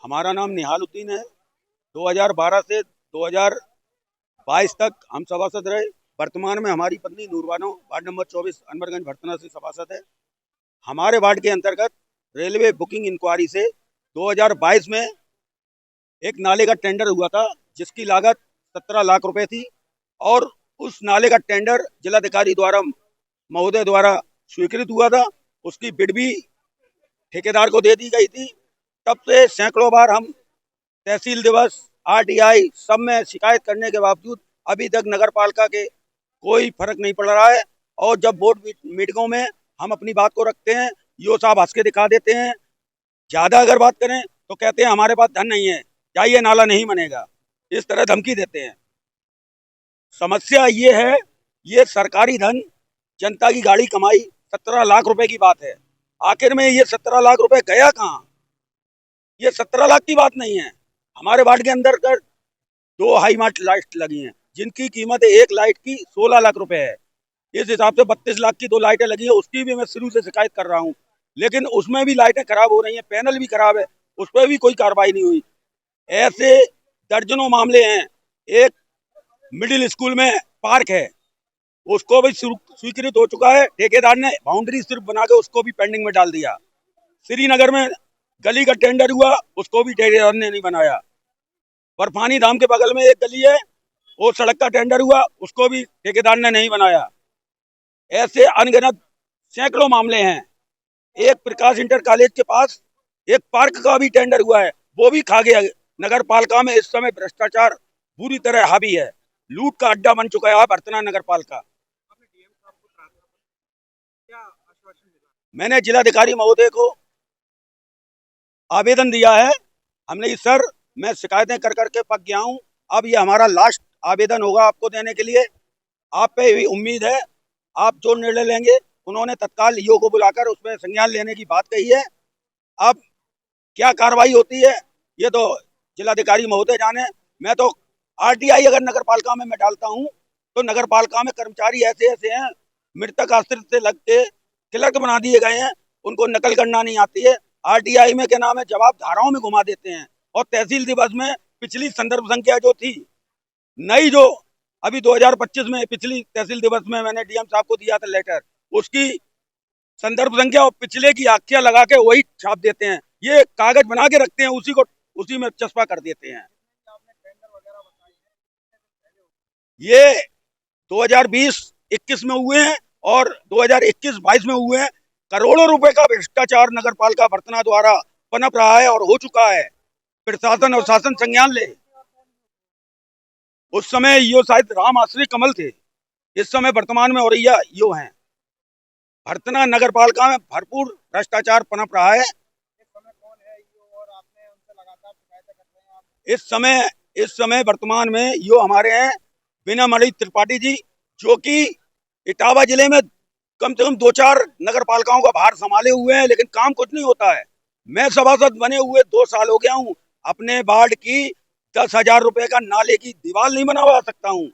हमारा नाम निहालुद्दीन है। 2012 से 2022 तक हम सभासद रहे। वर्तमान में हमारी पत्नी नूरबानो वार्ड नंबर 24 अनवरगंज भरतना से सभासद है। हमारे वार्ड के अंतर्गत रेलवे बुकिंग इंक्वायरी से 2022 में एक नाले का टेंडर हुआ था, जिसकी लागत 17 लाख रुपए थी और उस नाले का टेंडर जिलाधिकारी द्वारा महोदय द्वारा स्वीकृत हुआ था। उसकी बिड भी ठेकेदार को दे दी गई थी। तब से सैकड़ों बार हम तहसील दिवस, आरटीआई सब में शिकायत करने के बावजूद अभी तक नगर पालिका के कोई फर्क नहीं पड़ रहा है। और जब बोर्ड मीटिंगों में हम अपनी बात को रखते हैं, यो साहब हंस के दिखा देते हैं। ज्यादा अगर बात करें तो कहते हैं हमारे पास धन नहीं है, या ये नाला नहीं बनेगा, इस तरह धमकी देते हैं। समस्या ये है, ये सरकारी धन, जनता की गाड़ी कमाई 17 लाख रुपए की बात है। आखिर में ये 17 लाख रुपए गया कहाँ? ये 17 लाख की बात नहीं है। हमारे वार्ड के अंदर कर 2 हाई मार्ट लाइट लगी हैं, जिनकी कीमत एक लाइट की 16 लाख रुपए है। इस हिसाब से 32 लाख की 2 लाइटें लगी है। उसकी भी मैं शुरू से शिकायत कर रहा हूँ, लेकिन उसमें भी लाइटें खराब हो रही हैं, पैनल भी खराब है, उस पर भी कोई कार्रवाई नहीं हुई। ऐसे दर्जनों मामले हैं। एक मिडिल स्कूल में पार्क है, उसको भी स्वीकृत हो चुका है, ठेकेदार ने बाउंड्री सिर्फ बना के उसको भी पेंडिंग में डाल दिया। श्रीनगर में गली का टेंडर हुआ, उसको भी ठेकेदार ने नहीं बनाया। बर्फानी धाम के बगल में एक गली है, वो सड़क का टेंडर हुआ, उसको भी ठेकेदार ने नहीं बनाया। ऐसे अनगिनत सैकड़ों मामले हैं। एक प्रकाश इंटर कॉलेज के पास एक पार्क का भी टेंडर हुआ है, वो भी खा गया। नगर पालिका में इस समय भ्रष्टाचार बुरी तरह हावी है, लूट का अड्डा बन चुका है भरतना नगर पालिका। मैंने जिलाधिकारी महोदय को आवेदन दिया है। हमने इस सर, मैं शिकायतें कर करके पक गया हूँ, अब ये हमारा लास्ट आवेदन होगा आपको देने के लिए। आप पे भी उम्मीद है, आप जो निर्णय लेंगे। उन्होंने तत्काल ईओ को बुलाकर उसमें संज्ञान लेने की बात कही है। अब क्या कार्रवाई होती है ये तो जिलाधिकारी महोदय जाने। मैं तो आरटीआई अगर नगर पालिका में मैं डालता हूँ तो नगर पालिका में कर्मचारी ऐसे ऐसे हैं, मृतक आश्रित से लग के क्लर्क बना दिए गए हैं, उनको नकल करना नहीं आती है। आरटीआई में क्या नाम है, जवाब धाराओं में घुमा देते हैं। और तहसील दिवस में पिछली संदर्भ संख्या जो थी, नई जो अभी 2025 में पिछली तहसील दिवस में मैंने डीएम साहब को दिया था लेटर, उसकी संदर्भ संख्या और पिछले की आख्या लगा के वही छाप देते हैं। ये कागज बना के रखते हैं, उसी में चस्पा कर देते हैं। ये 2020-21 में हुए हैं और 2021-22 में हुए हैं। करोड़ों रुपए का भ्रष्टाचार नगर पालिका भरतना द्वारा पनप रहा है और हो चुका है। प्रशासन और शासन संज्ञान ले। उस समय यो शायद राम आश्रय कमल थे, इस समय वर्तमान में औरैया यो हैं। भरतना नगर पालिका में भरपूर भ्रष्टाचार पनप रहा है। इस समय वर्तमान में यो हमारे हैं बिना मणि त्रिपाठी जी, जो कि इटावा जिले में कम से कम 2-4 नगर पालिकाओं का भार संभाले हुए हैं, लेकिन काम कुछ नहीं होता है। मैं सभासद बने हुए 2 साल हो गया हूँ, अपने वार्ड की 10,000 रुपए का नाले की दीवार नहीं बनवा सकता हूँ।